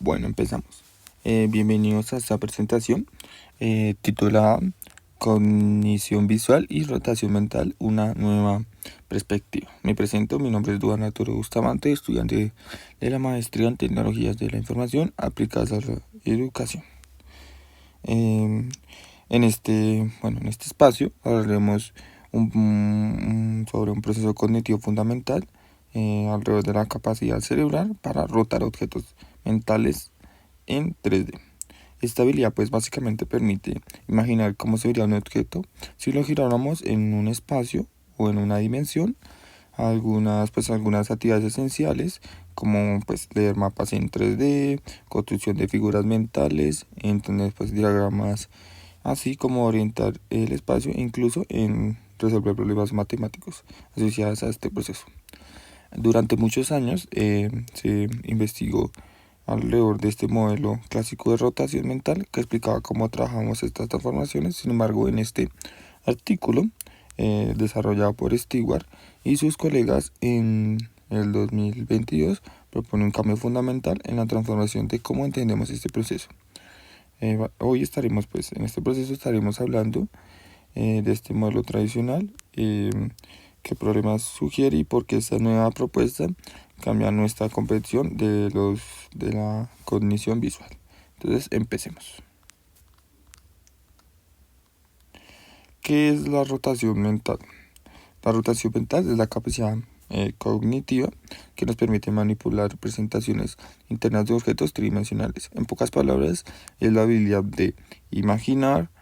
Bueno, empezamos. Bienvenidos a esta presentación titulada Cognición Visual y Rotación Mental, una nueva perspectiva. Me presento, mi nombre es Duan Arturo Bustamante, estudiante de la maestría en Tecnologías de la Información aplicadas a la educación. En este espacio hablaremos sobre un proceso cognitivo fundamental alrededor de la capacidad cerebral para rotar objetos mentales en 3D. Esta habilidad pues básicamente permite imaginar cómo sería un objeto si lo giráramos en un espacio o en una dimensión. Algunas actividades esenciales como pues leer mapas en 3D, construcción de figuras mentales, entender pues diagramas, así como orientar el espacio e incluso en resolver problemas matemáticos asociados a este proceso. Durante muchos años se investigó alrededor de este modelo clásico de rotación mental que explicaba cómo trabajamos estas transformaciones. Sin embargo, en este artículo desarrollado por Stewart y sus colegas en el 2022 propone un cambio fundamental en la transformación de cómo entendemos este proceso. Hoy estaremos, pues, en este proceso estaremos hablando de este modelo tradicional, qué problemas sugiere y por qué esta nueva propuesta cambia nuestra comprensión de la cognición visual. Entonces, empecemos. ¿Qué es la rotación mental? La rotación mental es la capacidad cognitiva que nos permite manipular representaciones internas de objetos tridimensionales. En pocas palabras, es la habilidad de imaginar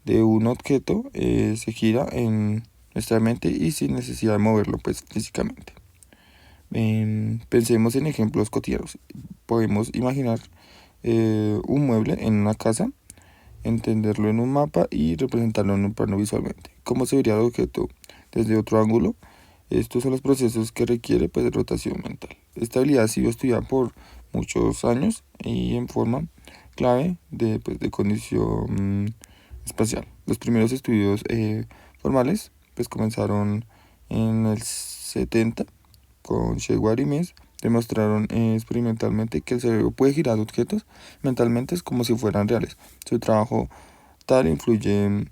de un objeto se gira en nuestra mente y sin necesidad de moverlo pues físicamente. Pensemos en ejemplos cotidianos. Podemos imaginar un mueble en una casa, entenderlo en un mapa y representarlo en un plano visualmente. ¿Cómo se vería el objeto desde otro ángulo? Estos son los procesos que requiere pues de rotación mental. Esta habilidad ha sido estudiada por muchos años y en forma clave de cognición espacial. Los primeros estudios formales pues comenzaron en el 70 con Sheward y Mills. Demostraron experimentalmente que el cerebro puede girar objetos mentalmente como si fueran reales. Su trabajo tal influye en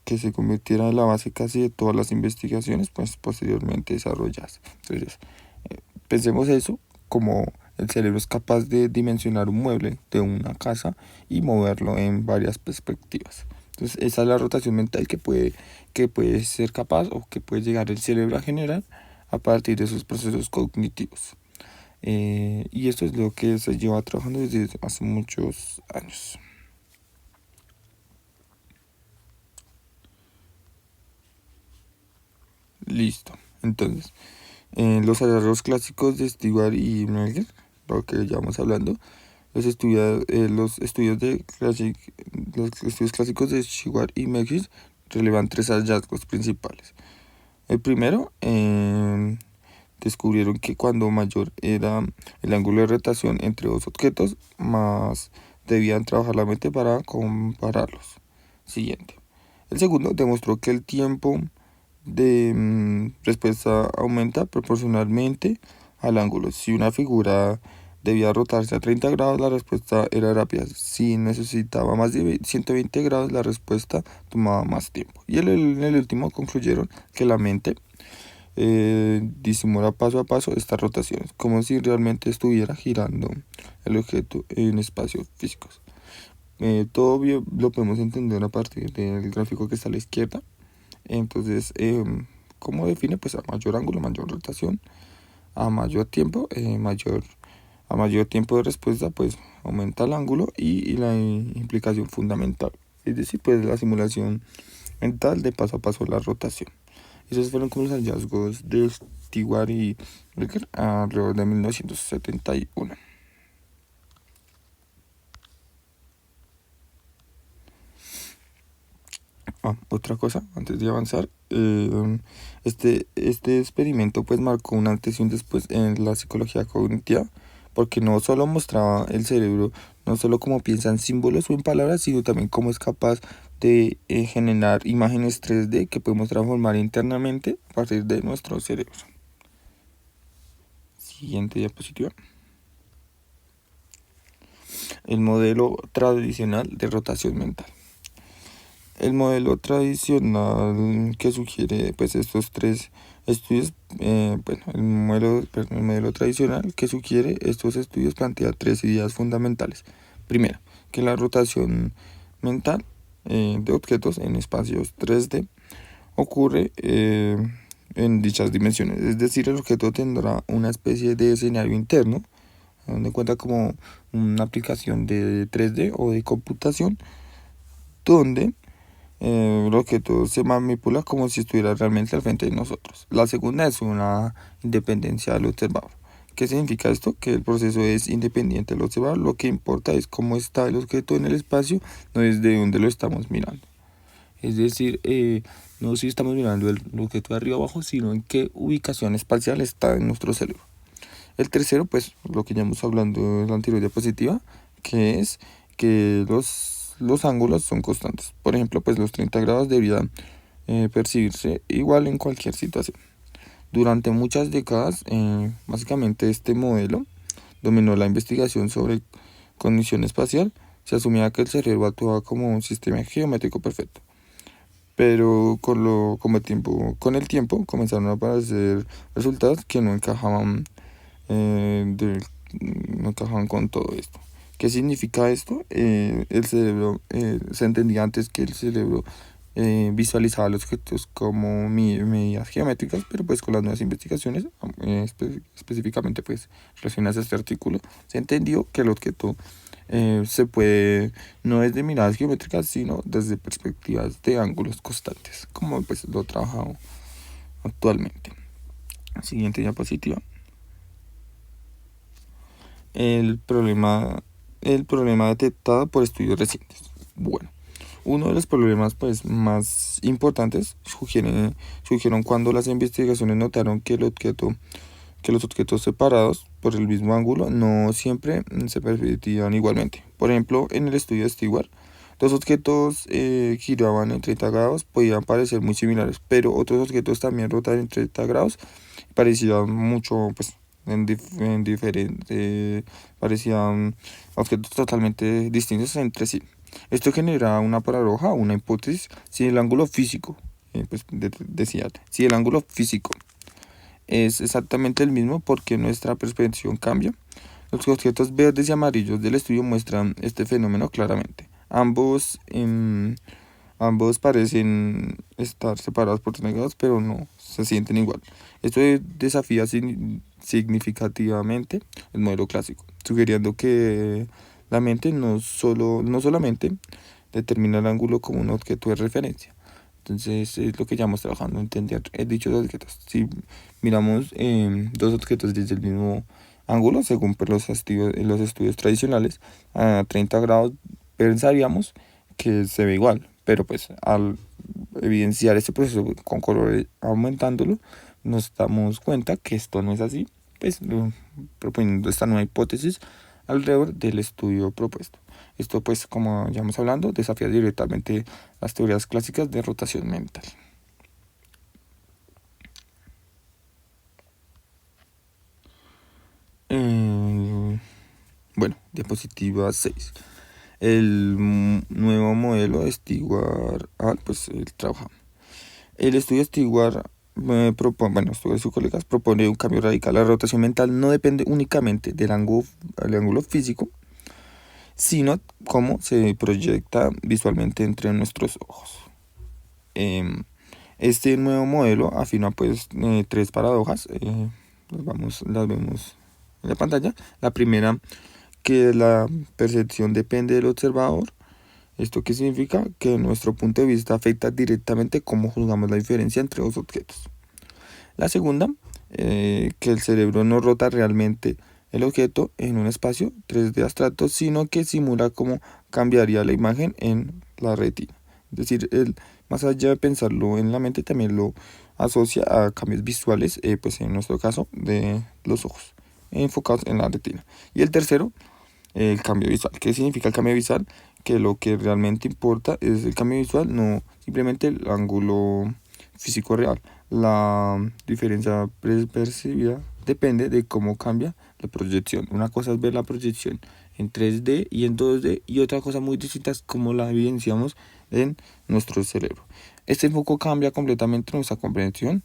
que se convirtiera en la base casi de todas las investigaciones pues posteriormente desarrolladas. Entonces, pensemos eso como el cerebro es capaz de dimensionar un mueble de una casa y moverlo en varias perspectivas. Entonces, esa es la rotación mental que puede ser capaz o que puede llegar el cerebro a generar a partir de esos procesos cognitivos. Y esto es lo que se lleva trabajando desde hace muchos años. Listo. Entonces, los hallazgos clásicos de Stewart y Menger, lo que ya vamos hablando, los estudios clásicos de Stewart y Menger relevan tres hallazgos principales. El primero, descubrieron que cuando mayor era el ángulo de rotación entre dos objetos, más debían trabajar la mente para compararlos. Siguiente. El segundo demostró que el tiempo de respuesta aumenta proporcionalmente al ángulo. Si una figura debía rotarse a 30 grados, la respuesta era rápida. Si necesitaba más de 120 grados, la respuesta tomaba más tiempo. Y en el último concluyeron que la mente disimula paso a paso estas rotaciones, como si realmente estuviera girando el objeto en espacios físicos. Todo lo podemos entender a partir del gráfico que está a la izquierda. Entonces, ¿cómo define? Pues a mayor ángulo, mayor rotación, a mayor tiempo, a mayor tiempo de respuesta, pues aumenta el ángulo y la implicación fundamental, es decir, pues la simulación mental de paso a paso de la rotación. Esos fueron como los hallazgos de Stewart y Becker alrededor de 1971. Otra cosa, antes de avanzar, este experimento pues marcó un antes y un después en la psicología cognitiva, porque no solo mostraba el cerebro, no solo cómo piensa en símbolos o en palabras, sino también cómo es capaz de generar imágenes 3D que podemos transformar internamente a partir de nuestro cerebro. Siguiente diapositiva. el modelo tradicional de rotación mental. El modelo tradicional que sugiere pues estos tres estudios, el modelo tradicional que sugiere estos estudios plantea tres ideas fundamentales. Primero, que la rotación mental de objetos en espacios 3D ocurre en dichas dimensiones, es decir, el objeto tendrá una especie de escenario interno, donde cuenta como una aplicación de 3D o de computación, donde el objeto se manipula como si estuviera realmente al frente de nosotros. La segunda es una independencia del observador. ¿Qué significa esto? Que el proceso es independiente del observador. Lo que importa es cómo está el objeto en el espacio, no es de dónde lo estamos mirando. Es decir, no si estamos mirando el objeto de arriba abajo, sino en qué ubicación espacial está en nuestro cerebro. El tercero, pues lo que ya hemos hablado en la anterior diapositiva, que es que los ángulos son constantes. Por ejemplo, pues los 30 grados deberían percibirse igual en cualquier situación. Durante muchas décadas, básicamente este modelo dominó la investigación sobre cognición espacial. Se asumía que el cerebro actuaba como un sistema geométrico perfecto. Pero con el tiempo comenzaron a aparecer resultados que no encajaban no encajaban con todo esto. ¿Qué significa esto? El cerebro, se entendía antes que el cerebro visualizaba los objetos como medidas geométricas, pero pues con las nuevas investigaciones, específicamente pues relacionadas a este artículo, se entendió que el objeto se puede, no desde miradas geométricas, sino desde perspectivas de ángulos constantes, como pues lo he trabajado actualmente. Siguiente diapositiva. El problema detectado por estudios recientes. Bueno, uno de los problemas pues más importantes surgieron cuando las investigaciones notaron que los objetos separados por el mismo ángulo no siempre se percibían igualmente. Por ejemplo, en el estudio de Stewart, dos objetos giraban en 30 grados, podían parecer muy similares, pero otros objetos también rotaban en 30 grados, parecían mucho, pues, en diferente, parecían objetos totalmente distintos entre sí. Esto genera una paradoja, una hipótesis, si el ángulo físico, decía, si el ángulo físico es exactamente el mismo, porque nuestra percepción cambia. Los objetos verdes y amarillos del estudio muestran este fenómeno claramente. Ambos parecen estar separados por 3 grados, pero no se sienten igual. Esto desafía significativamente el modelo clásico, sugiriendo que la mente no solamente determina el ángulo como un objeto de referencia. Entonces es lo que ya hemos trabajando, entender dichos objetos. Si miramos dos objetos desde el mismo ángulo, según pues, los estudios tradicionales, a 30 grados pensaríamos que se ve igual, pero pues al evidenciar este proceso con color aumentándolo, nos damos cuenta que esto no es así, pues proponiendo esta nueva hipótesis alrededor del estudio propuesto. Esto pues, como ya hemos hablado, desafía directamente las teorías clásicas de rotación mental. Bueno, diapositiva 6. El nuevo modelo de Stewart, pues él trabaja. El estudio Stewart estudio de sus colegas propone un cambio radical. La rotación mental no depende únicamente del ángulo físico, sino cómo se proyecta visualmente entre nuestros ojos. Este nuevo modelo afirma pues tres paradojas, las vemos en la pantalla. La primera, que la percepción depende del observador. ¿Esto qué significa? Que nuestro punto de vista afecta directamente cómo juzgamos la diferencia entre dos objetos. La segunda, que el cerebro no rota realmente el objeto en un espacio 3D abstracto, sino que simula cómo cambiaría la imagen en la retina. Es decir, más allá de pensarlo en la mente, también lo asocia a cambios visuales, pues en nuestro caso, de los ojos, enfocados en la retina. Y el tercero, el cambio visual. ¿Qué significa el cambio visual? Que lo que realmente importa es el cambio visual, no simplemente el ángulo físico real. La diferencia percibida depende de cómo cambia la proyección. Una cosa es ver la proyección en 3D y en 2D, y otra cosa muy distinta es cómo la evidenciamos en nuestro cerebro. Este enfoque cambia completamente nuestra comprensión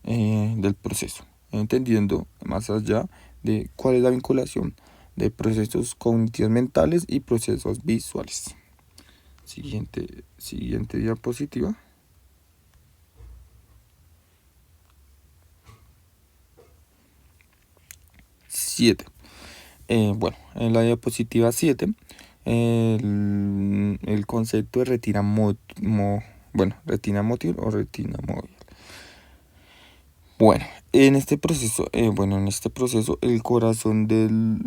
del proceso, entendiendo más allá de cuál es la vinculación de procesos cognitivos mentales y procesos visuales. Siguiente diapositiva. 7. Bueno, en la diapositiva 7, el concepto de retina retina motor o retina móvil. Bueno, en este proceso, el corazón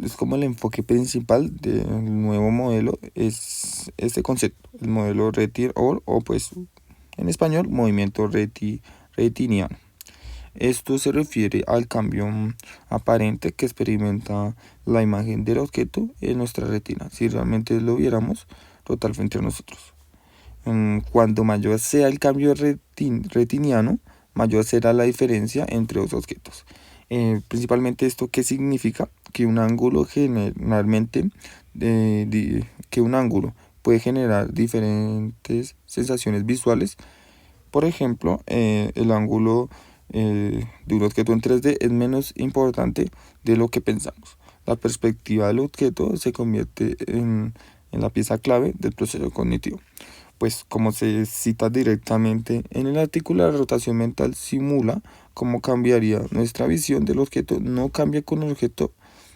es como el enfoque principal del nuevo modelo, es este concepto, el modelo retina o pues en español, movimiento retiniano. Esto se refiere al cambio aparente que experimenta la imagen del objeto en nuestra retina, si realmente lo viéramos total frente a nosotros. Cuando mayor sea el cambio retiniano, mayor será la diferencia entre los objetos. Principalmente esto, ¿qué significa? Que un ángulo puede generar diferentes sensaciones visuales. Por ejemplo, el ángulo de un objeto en 3D es menos importante de lo que pensamos. La perspectiva del objeto se convierte en la pieza clave del proceso cognitivo. Pues como se cita directamente en el artículo, la rotación mental simula cómo cambiaría nuestra visión del objeto. No cambia con el objeto,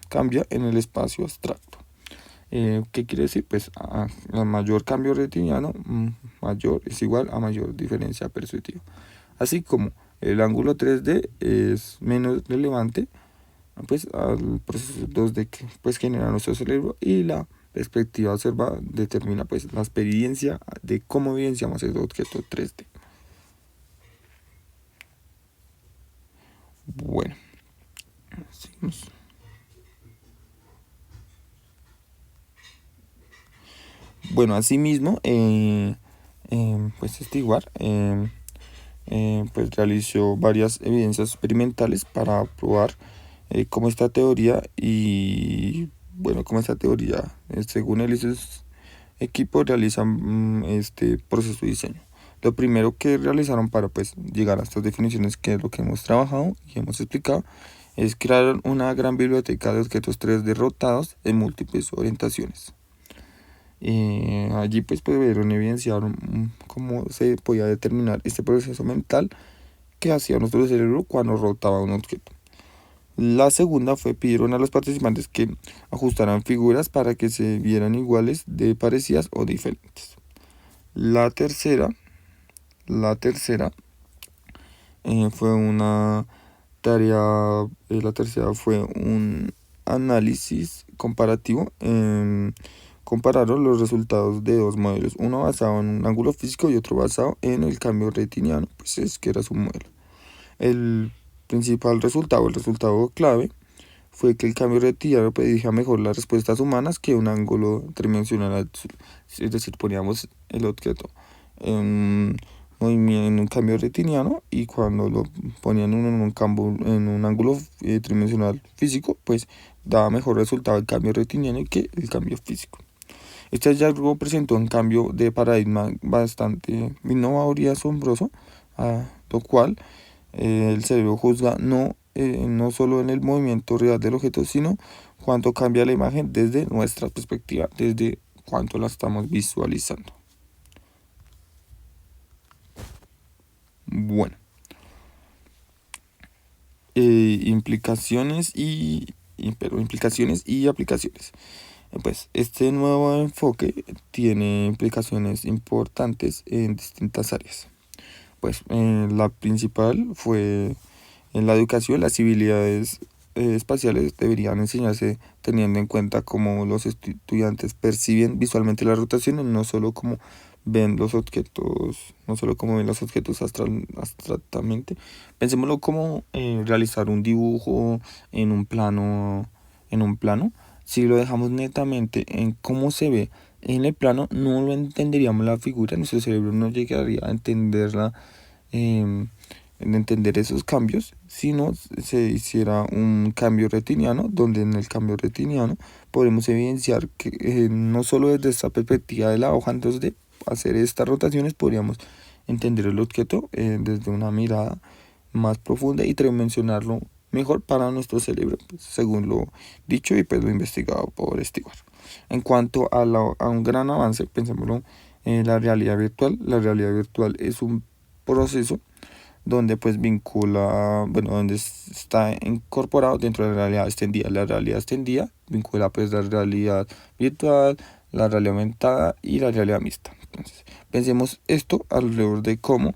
cambia en el espacio abstracto. ¿Qué quiere decir? Pues a mayor cambio retiniano, mayor es igual a mayor diferencia perceptiva. Así como el ángulo 3D es menos relevante pues al proceso 2D que pues genera nuestro cerebro, y la perspectiva observada determina pues la experiencia de cómo evidenciamos el objeto 3D. Bueno, seguimos. Bueno, asimismo, pues Stewart pues realizó varias evidencias experimentales para probar cómo esta teoría según él y sus equipos realizan este proceso de diseño. Lo primero que realizaron para pues llegar a estas definiciones, que es lo que hemos trabajado y hemos explicado, es crear una gran biblioteca de objetos 3D rotados en múltiples orientaciones. Allí pues pudieron evidenciar cómo se podía determinar este proceso mental que hacía nuestro cerebro cuando rotaba un objeto. La segunda pidieron a los participantes que ajustaran figuras para que se vieran iguales, de parecidas o diferentes. La tercera fue una tarea, la tercera fue un análisis comparativo. Compararon los resultados de dos modelos, uno basado en un ángulo físico y otro basado en el cambio retiniano, pues es que era su modelo. El resultado clave, fue que el cambio retiniano predija mejor las respuestas humanas que un ángulo tridimensional, es decir, poníamos el objeto en un cambio retiniano y cuando lo ponían en un ángulo tridimensional físico, pues daba mejor resultado el cambio retiniano que el cambio físico. Este hallazgo presentó un cambio de paradigma bastante innovador y asombroso, a lo cual el cerebro juzga no solo en el movimiento real del objeto, sino cuánto cambia la imagen desde nuestra perspectiva, desde cuánto la estamos visualizando. Bueno, implicaciones y aplicaciones. Pues este nuevo enfoque tiene implicaciones importantes en distintas áreas. Pues la principal fue en la educación. Las habilidades espaciales deberían enseñarse teniendo en cuenta cómo los estudiantes perciben visualmente las rotaciones, no solo como ven los objetos, abstractamente. Pensémoslo como realizar un dibujo en un plano. Si lo dejamos netamente en cómo se ve en el plano, no lo entenderíamos la figura, nuestro cerebro no llegaría a entenderla en entender esos cambios, si no se hiciera un cambio retiniano, donde en el cambio retiniano podemos evidenciar que no solo desde esta perspectiva de la hoja en 2D, hacer estas rotaciones podríamos entender el objeto desde una mirada más profunda y tridimensionarlo mejor para nuestro cerebro, pues, según lo dicho y pues lo investigado por Stewart. En cuanto a un gran avance, pensémoslo en la realidad virtual. La realidad virtual es un proceso donde pues vincula, bueno, donde está incorporado dentro de la realidad extendida. La realidad extendida vincula pues la realidad virtual, la realidad aumentada y la realidad mixta. Entonces, pensemos esto alrededor de cómo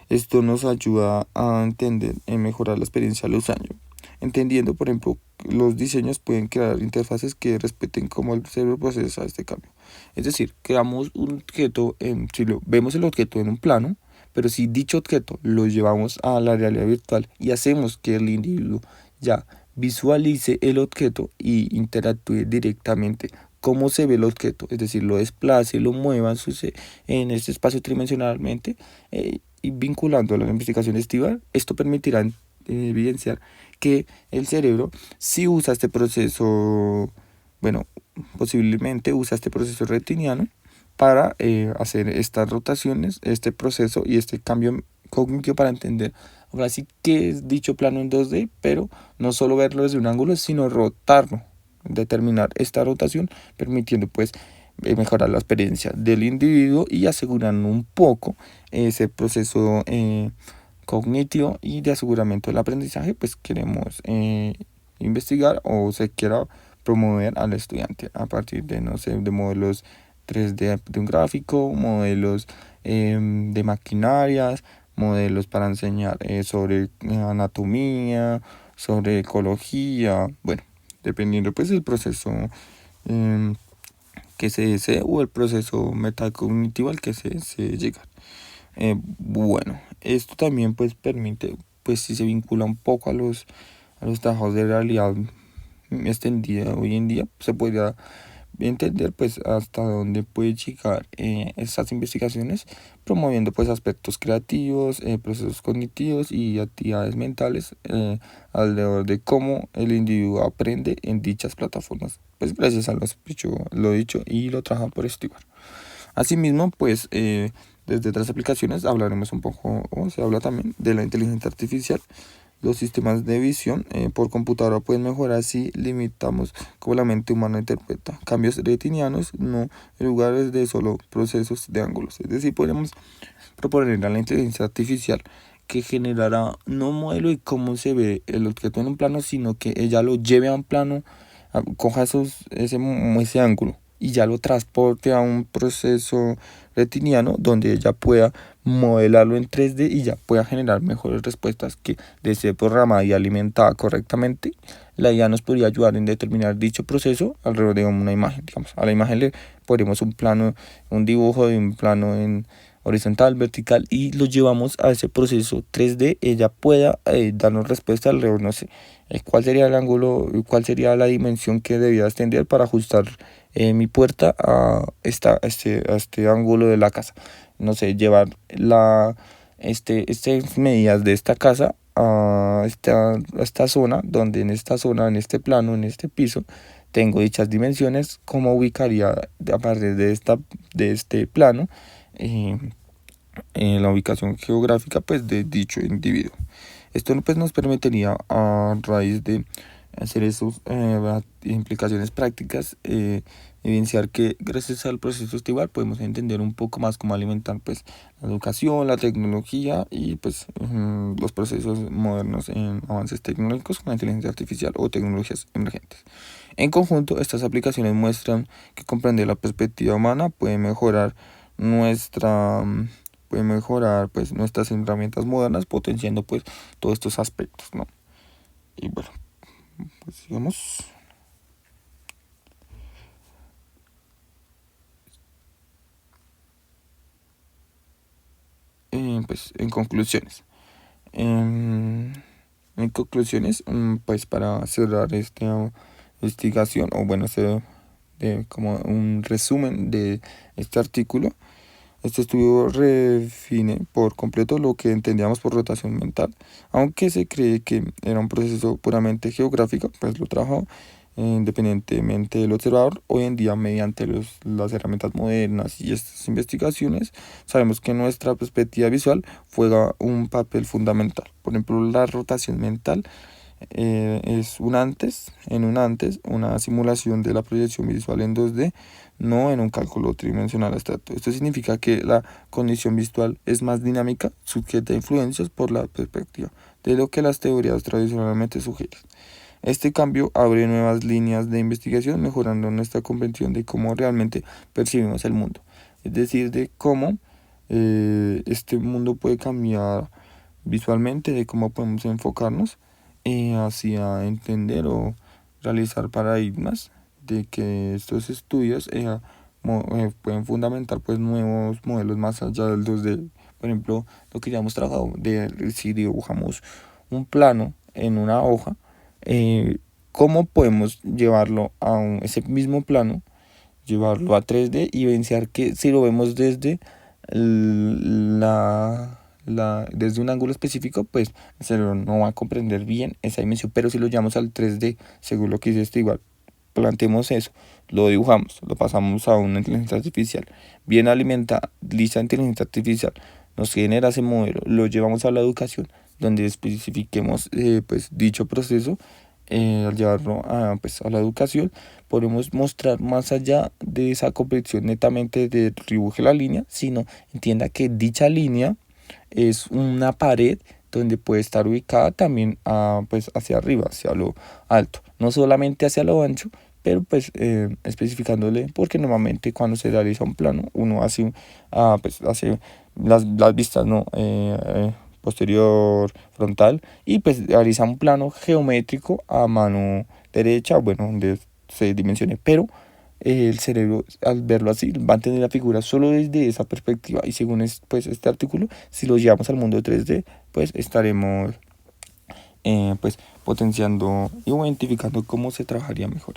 esto nos ayuda a entender y mejorar la experiencia al usuario. Entendiendo, por ejemplo, los diseños pueden crear interfaces que respeten cómo el cerebro procesa este cambio. Es decir, creamos un objeto, si vemos el objeto en un plano, pero si dicho objeto lo llevamos a la realidad virtual y hacemos que el individuo ya visualice el objeto y interactúe directamente cómo se ve el objeto, es decir, lo desplace, lo mueva en este espacio tridimensionalmente, y vinculando a la investigación estival, esto permitirá evidenciar que el cerebro sí usa este proceso, bueno, posiblemente usa este proceso retiniano para hacer estas rotaciones, este proceso y este cambio cognitivo para entender ahora sí que es dicho plano en 2D, pero no solo verlo desde un ángulo, sino rotarlo, determinar esta rotación, permitiendo pues mejorar la experiencia del individuo y asegurando un poco ese proceso cognitivo y de aseguramiento del aprendizaje, pues queremos investigar o se quiera promover al estudiante a partir de, no sé, de modelos 3D de un gráfico, modelos de maquinarias, modelos para enseñar sobre anatomía, sobre ecología, bueno, dependiendo pues del proceso que se desee o el proceso metacognitivo al que se desee llegar. Bueno, esto también pues permite, pues si se vincula un poco a los trabajos de realidad extendida hoy en día, se podría entender pues hasta dónde puede llegar estas investigaciones, promoviendo pues aspectos creativos, procesos cognitivos y actividades mentales alrededor de cómo el individuo aprende en dichas plataformas, pues gracias a lo dicho y lo trabajado por Stewart. Asimismo, pues desde otras aplicaciones hablaremos un poco, o se habla también de la inteligencia artificial. Los sistemas de visión por computadora pueden mejorar si limitamos cómo la mente humana interpreta cambios retinianos, no en lugares de solo procesos de ángulos. Es decir, podemos proponer a la inteligencia artificial que generará no un modelo de cómo se ve el objeto en un plano, sino que ella lo lleve a un plano, coja ese ángulo y ya lo transporte a un proceso retiniano donde ella pueda modelarlo en 3D y ya pueda generar mejores respuestas que de ser programada y alimentada correctamente. La IA nos podría ayudar en determinar dicho proceso alrededor de una imagen. Digamos, a la imagen le ponemos un plano, un dibujo de un plano en horizontal, vertical y lo llevamos a ese proceso 3D, ella pueda darnos respuesta alrededor, no sé, cuál sería el ángulo, cuál sería la dimensión que debía extender para ajustar mi puerta a este ángulo de la casa. No sé, llevar estas medidas de esta casa a esta zona, donde en esta zona, en este plano, en este piso, tengo dichas dimensiones, cómo ubicaría a partir de este plano la ubicación geográfica pues de dicho individuo. Esto pues nos permitiría a raíz de hacer esas implicaciones prácticas evidenciar que gracias al proceso estival podemos entender un poco más cómo alimentar pues la educación, la tecnología y pues los procesos modernos en avances tecnológicos con la inteligencia artificial o tecnologías emergentes. En conjunto, estas aplicaciones muestran que comprender la perspectiva humana puede mejorar pues nuestras herramientas modernas, potenciando pues todos estos aspectos, ¿no? Y bueno, pues sigamos. Pues en conclusiones. En conclusiones, pues para cerrar esta investigación, o bueno, como un resumen de este artículo, Este estudio redefine por completo lo que entendíamos por rotación mental, aunque se cree que era un proceso puramente geográfico, pues lo trajo independientemente del observador. Hoy en día, mediante las herramientas modernas y estas investigaciones, sabemos que nuestra perspectiva visual juega un papel fundamental. Por ejemplo, la rotación mental es una simulación de la proyección visual en 2D, no en un cálculo tridimensional abstracto. Esto significa que la condición visual es más dinámica, sujeta a influencias por la perspectiva, de lo que las teorías tradicionalmente sugieren. Este cambio abre nuevas líneas de investigación, mejorando nuestra comprensión de cómo realmente percibimos el mundo, es decir, de cómo este mundo puede cambiar visualmente, de cómo podemos enfocarnos hacia entender o realizar paradigmas, de que estos estudios pueden fundamentar pues nuevos modelos más allá del 2D. Por ejemplo, lo que ya hemos trabajado de si dibujamos un plano en una hoja, cómo podemos llevarlo ese mismo plano, llevarlo a 3D y evidenciar que si lo vemos desde desde un ángulo específico, pues el cerebro no va a comprender bien esa dimensión, pero si lo llevamos al 3D, según lo que dice este igual, planteemos eso, lo dibujamos, lo pasamos a una inteligencia artificial, bien alimentada, lista inteligencia artificial, nos genera ese modelo, lo llevamos a la educación, donde especifiquemos pues dicho proceso. Al llevarlo a la educación, podemos mostrar más allá de esa comprensión netamente de dibuje la línea, sino entienda que dicha línea es una pared donde puede estar ubicada también pues hacia arriba, hacia lo alto, no solamente hacia lo ancho, pero pues especificándole, porque normalmente cuando se realiza un plano uno hace las vistas, ¿no? Posterior, frontal, y pues realiza un plano geométrico a mano derecha, bueno, donde se dimensione, pero el cerebro al verlo así va a entender la figura solo desde esa perspectiva, y según pues este artículo, si lo llevamos al mundo 3D, pues estaremos pues potenciando y identificando cómo se trabajaría mejor.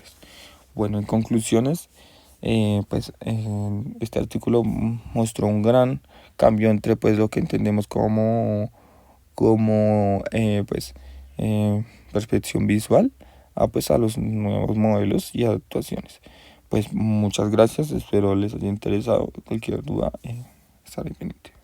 Bueno, en conclusiones, este artículo mostró un gran cambio entre pues lo que entendemos como percepción visual a los nuevos modelos y adaptaciones. Pues muchas gracias, espero les haya interesado. Cualquier duda, estaré pendiente.